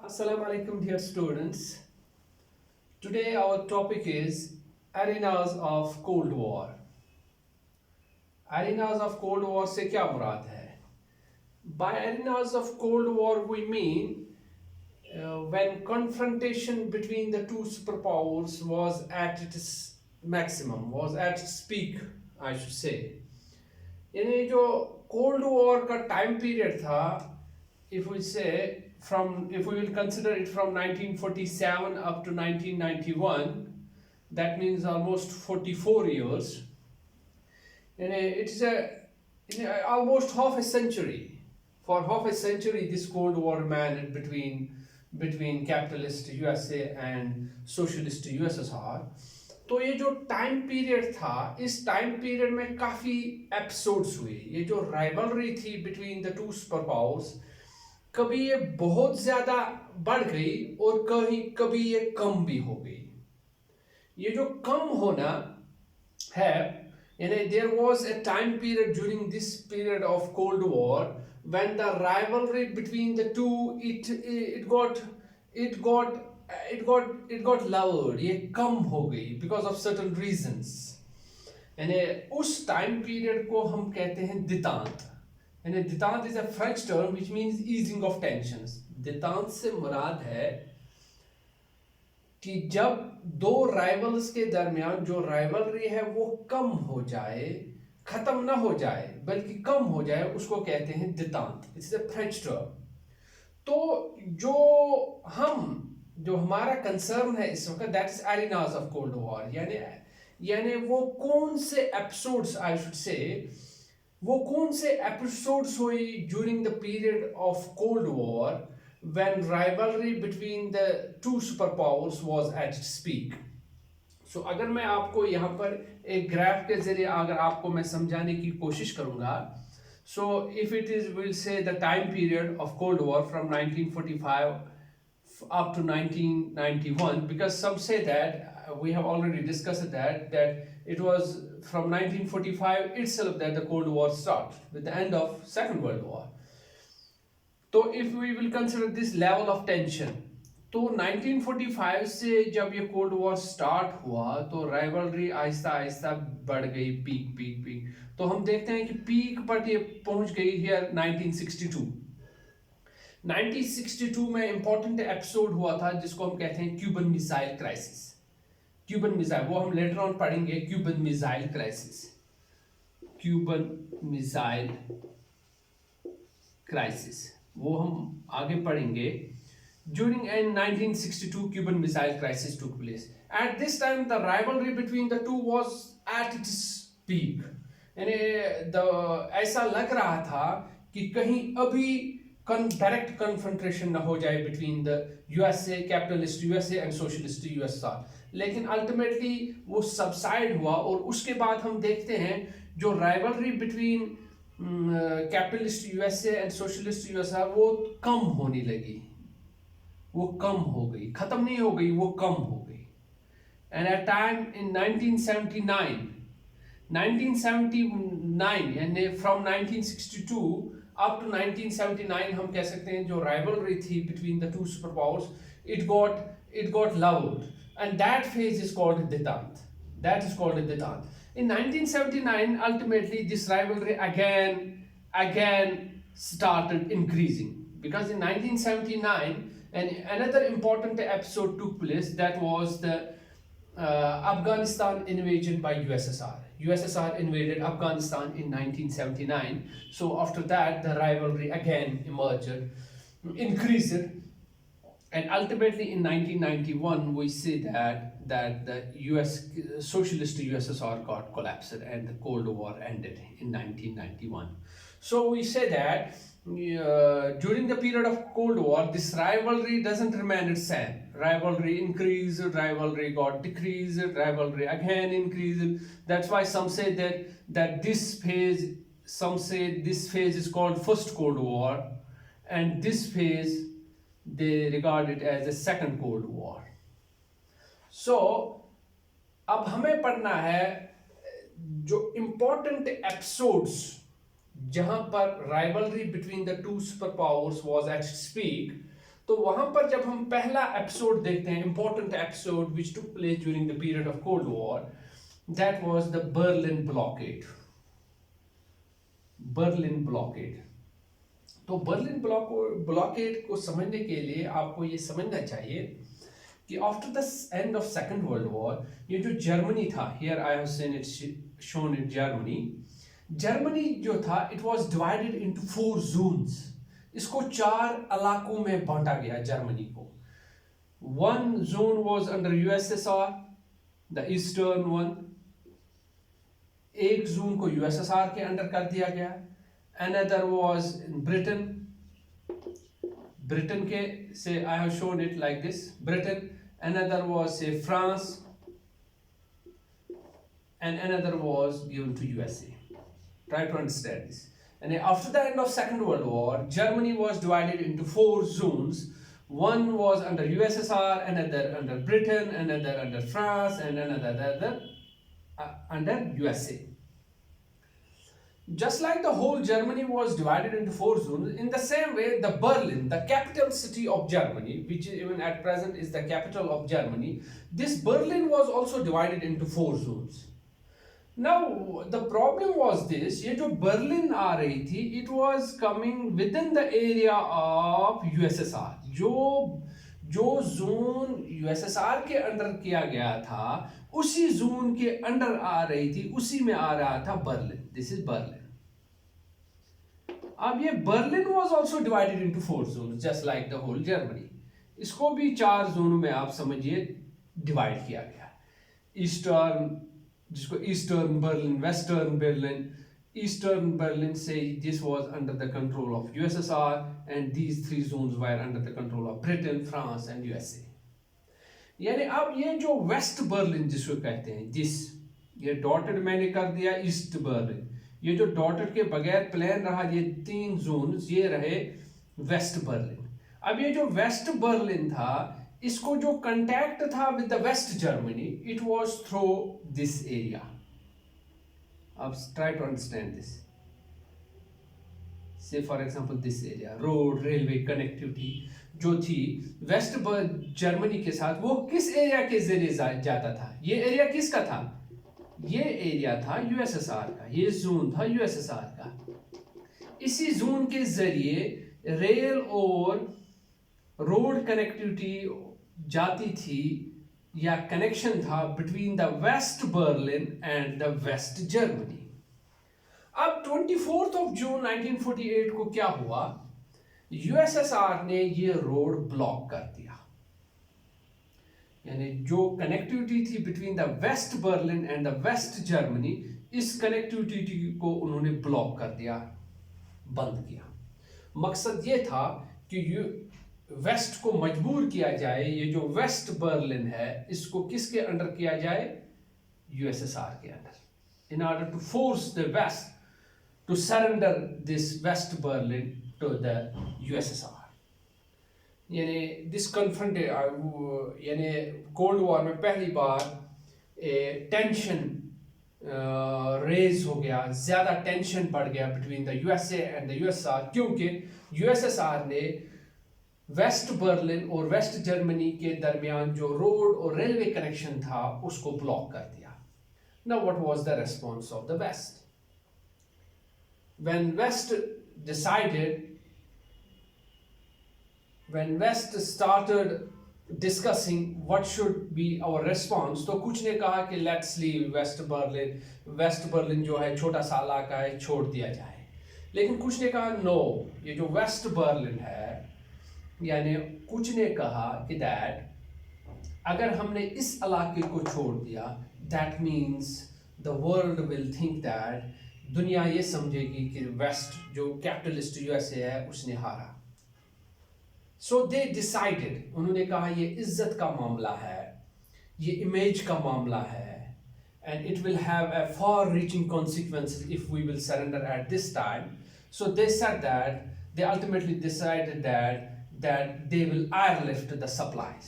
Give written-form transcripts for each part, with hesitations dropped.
Assalamu alaikum, dear students. Today our topic is arenas of Cold War. Arenas of Cold War से क्या मुराद है? By arenas of Cold War we mean when confrontation between the two superpowers was at its maximum, was at its peak, I should say. यानी जो cold war का time period था, if we say if we will consider it from 1947 up to 1991, that means almost 44 years, and it's almost half a century. For half a century this cold war remained between capitalist USA and socialist USSR. तो ये जो time period था, इस time period में काफी episodes हुए. ये जो राइवलरी थी between the two super powers, कभी ये बहुत ज्यादा बढ़ गई और कभी ये कम भी हो गई. ये जो कम होना है, यानी there was a time period during this period of cold war when the rivalry between the two it got lowered, ये कम हो गई because of certain reasons. यानी उस टाइम पीरियड को हम कहते हैं दितांत. यानी detente is a French term which means easing of tensions. Detente से मुराद है कि जब दो राइवल्स के दरमियान जो राइवलरी है वो कम हो जाए, खत्म ना हो जाए बल्कि कम हो जाए, उसको कहते हैं detente. It's a French term. तो जो हमारा कंसर्न है इस वक्त, that is arenas of cold war. यानी वो कौन से एपिसोड्स, आई शुड से, वो कौन से एपिसोड्स हुई during the period of cold war when rivalry between the two superpowers was at its peak. So अगर मैं आपको यहाँ पर एक ग्राफ के जरिए अगर आपको मैं समझाने की कोशिश करूँगा, so if it is, we'll say the time period of Cold War from 1945 up to 1991, because some say that we have already discussed that it was from 1945 itself that the Cold War started with the end of Second World War. तो if we will consider this level of tension, तो 1945 से जब ये cold war start हुआ तो rivalry Aahista Aahista बढ़ गई, peak. तो हम देखते हैं कि पीक पर ये पहुंच गई हियर 1962. 1962 में इंपॉर्टेंट एपिसोड हुआ था जिसको हम कहते हैं Cuban missile crisis. Cuban missile, वो हम लेटर ऑन पढ़ेंगे. Cuban missile crisis, Cuban missile crisis, वो हम आगे पढ़ेंगे. During a 1962 Cuban Missile Crisis took place. At this time, the rivalry between the two was at its peak. यानी ऐसा लग रहा था कि कहीं अभी डायरेक्ट कन्फ्रंटेशन न हो जाए between the USA, capitalist USA and socialist USR. लेकिन अल्टीमेटली वो सबसाइड हुआ और उसके बाद हम देखते हैं जो rivalry between capitalist USA and socialist USR वो कम होने लगी, वो कम हो गई, खत्म नहीं हो गई, वो कम हो गई. एंड एट टाइम इन 1979 यानी फ्रॉम 1962 अप टू 1979 हम कह सकते हैं जो राइवलरी थी between the two super powers, it got lowered, and that phase is called Detente. That is called Detente. In 1979, ultimately this rivalry again started increasing, because in 1979 another important episode took place. That was the Afghanistan invasion by USSR. USSR invaded Afghanistan in 1979. So after that the rivalry again emerged, increased, and ultimately in 1991 we see that the US socialist USSR got collapsed and the Cold War ended in 1991. So we say that during the period of Cold War, this rivalry doesn't remain the same. Rivalry increased, rivalry got decreased, rivalry again increased. That's why some say that this phase, some say this phase is called First Cold War, and this phase they regard it as the Second Cold War. So अब हमें पढ़ना है जो important episodes जहां पर rivalry between the two super powers was at its peak. तो वहां पर जब हम पहला एपिसोड देखते हैं, important episode which took place during the period of cold war, that was the Berlin blockade. Berlin blockade. तो बर्लिन ब्लॉकेड को समझने के लिए आपको ये समझना चाहिए कि after the end of second world war, ये जो जर्मनी था, here I have seen it shown in Germany, Germany जो था it was divided into 4 zones. इसको 4 इलाकों में बांटा गया जर्मनी को। One zone was under USSR, the eastern one. एक जोन को यूएसएसआर के अंडर कर दिया गया। Another was in Britain, Britain के से I have shown it like this, Britain. Another was से France, and another was given to USA. Try to understand this. And after the end of Second World War, Germany was divided into 4 zones. One was under USSR, another under Britain, another under France, and another under USA. Just like the whole Germany was divided into 4 zones, in the same way, the Berlin, the capital city of Germany, which even at present is the capital of Germany, this Berlin was also divided into 4 zones. Now the problem was this, ये जो Berlin आ रही थी, it was coming within the area of USSR. जो zone USSR के under किया गया था, उसी जोन के अंडर आ रही थी, उसी में आ रहा था बर्लिन। This is Berlin. अब ये Berlin was also divided into 4 zones, just like the whole Germany. इसको भी 4 जोनों में आप समझिए डिवाइड किया गया। ईस्टर्न, जिसको eastern Berlin, western Berlin. Eastern Berlin से this was under the control of USSR and these 3 zones were under the control of Britain, France and USA. यानी अब ये जो वेस्ट बर्लिन जिसको कहते हैं, ये डॉटेड मैंने कर दिया ईस्ट बर्लिन। ये जो डॉटेड के बगैर प्लेन रहा, ये 3 जोन्स, ये रहे वेस्ट बर्लिन। अब ये जो वेस्ट बर्लिन था, इसको जो कंटैक्ट था with the west Germany, it was through this area. अब try to understand this. Say for example this area, road, railway connectivity जो थी वेस्ट जर्मनी के साथ, वो किस एरिया के जरिए जाता था? ये एरिया किसका था? ये एरिया था यूएसएसआर का, ये जोन था यूएसएसआर का। इसी जोन के जरिए रेल और रोड कनेक्टिविटी जाती थी, या कनेक्शन था between the west Berlin and the west Germany. अब 24 ऑफ जून 1948 को क्या हुआ? यूएसएसआर ने ये रोड ब्लॉक कर दिया। यानी जो कनेक्टिविटी थी between the west Berlin and the west Germany, इस कनेक्टिविटी को उन्होंने ब्लॉक कर दिया, बंद किया। मकसद ये था कि वेस्ट को मजबूर किया जाए, ये जो वेस्ट बर्लिन है इसको किसके अंडर किया जाए? यूएसएसआर के under, in order to force the west to surrender this west Berlin to the USSR. यानी दिस कन्फ्रंट, यानी कोल्ड वॉर में पहली बार टेंशन रेज हो गया, ज्यादा टेंशन बढ़ गया between the USA and the USSR, क्योंकि यूएसएसआर ने वेस्ट बर्लिन और वेस्ट जर्मनी के दरमियान जो रोड और रेलवे कनेक्शन था उसको ब्लॉक कर दिया। Now what was the response of the west? When west started discussing what should be our response, तो कुछ ने कहा कि let's leave west Berlin, west Berlin जो है छोटा सा इलाका है, छोड़ दिया जाए। लेकिन कुछ ने कहा नो, ये जो वेस्ट बर्लिन है, यानी कुछ ने कहा कि दैट अगर हमने इस इलाके को छोड़ दिया, that means the world will think that, दुनिया ये समझेगी कि वेस्ट जो कैपिटलिस्ट यूएसए है उसने हारा। सो दे डिसाइडेड, उन्होंने कहा ये इज्जत का मामला है, ये इमेज का मामला है, and it will have a far reaching consequences if we will surrender at this time. So they said that, they ultimately decided that they will airlift the supplies,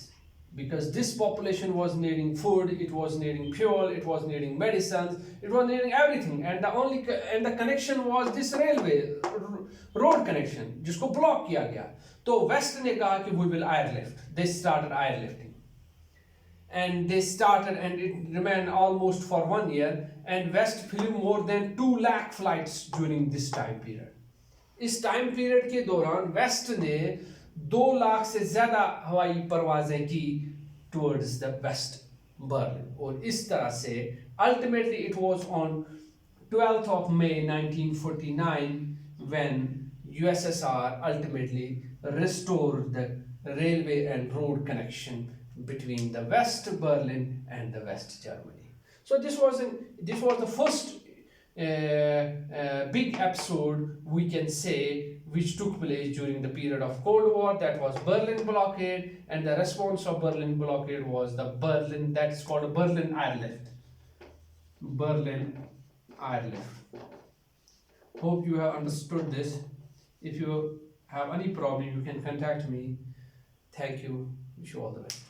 because this population was needing food, it was needing fuel, it was needing medicines, it was needing everything, and the connection was this railway road connection जिसको block किया गया. तो West ने कहा कि we will airlift. They started airlifting, and they started, and it remained almost for 1 year, and West flew more than 2 lakh flights during this time period. इस time period के दौरान वेस्ट ने 2 लाख से ज्यादा हवाई परवाजें की टुवर्ड्स द वेस्ट बर्लिन, और इस तरह से ultimately it was on 12th of May 1949 when USSR ultimately restored the railway and road connection between the West Berlin and the West Germany. So this was the first big episode, we can say, which took place during the period of Cold War. That was Berlin blockade, and the response of Berlin blockade was that is called Berlin airlift. Berlin airlift. Hope you have understood this. If you have any problem, you can contact me. Thank you. Wish you all the best.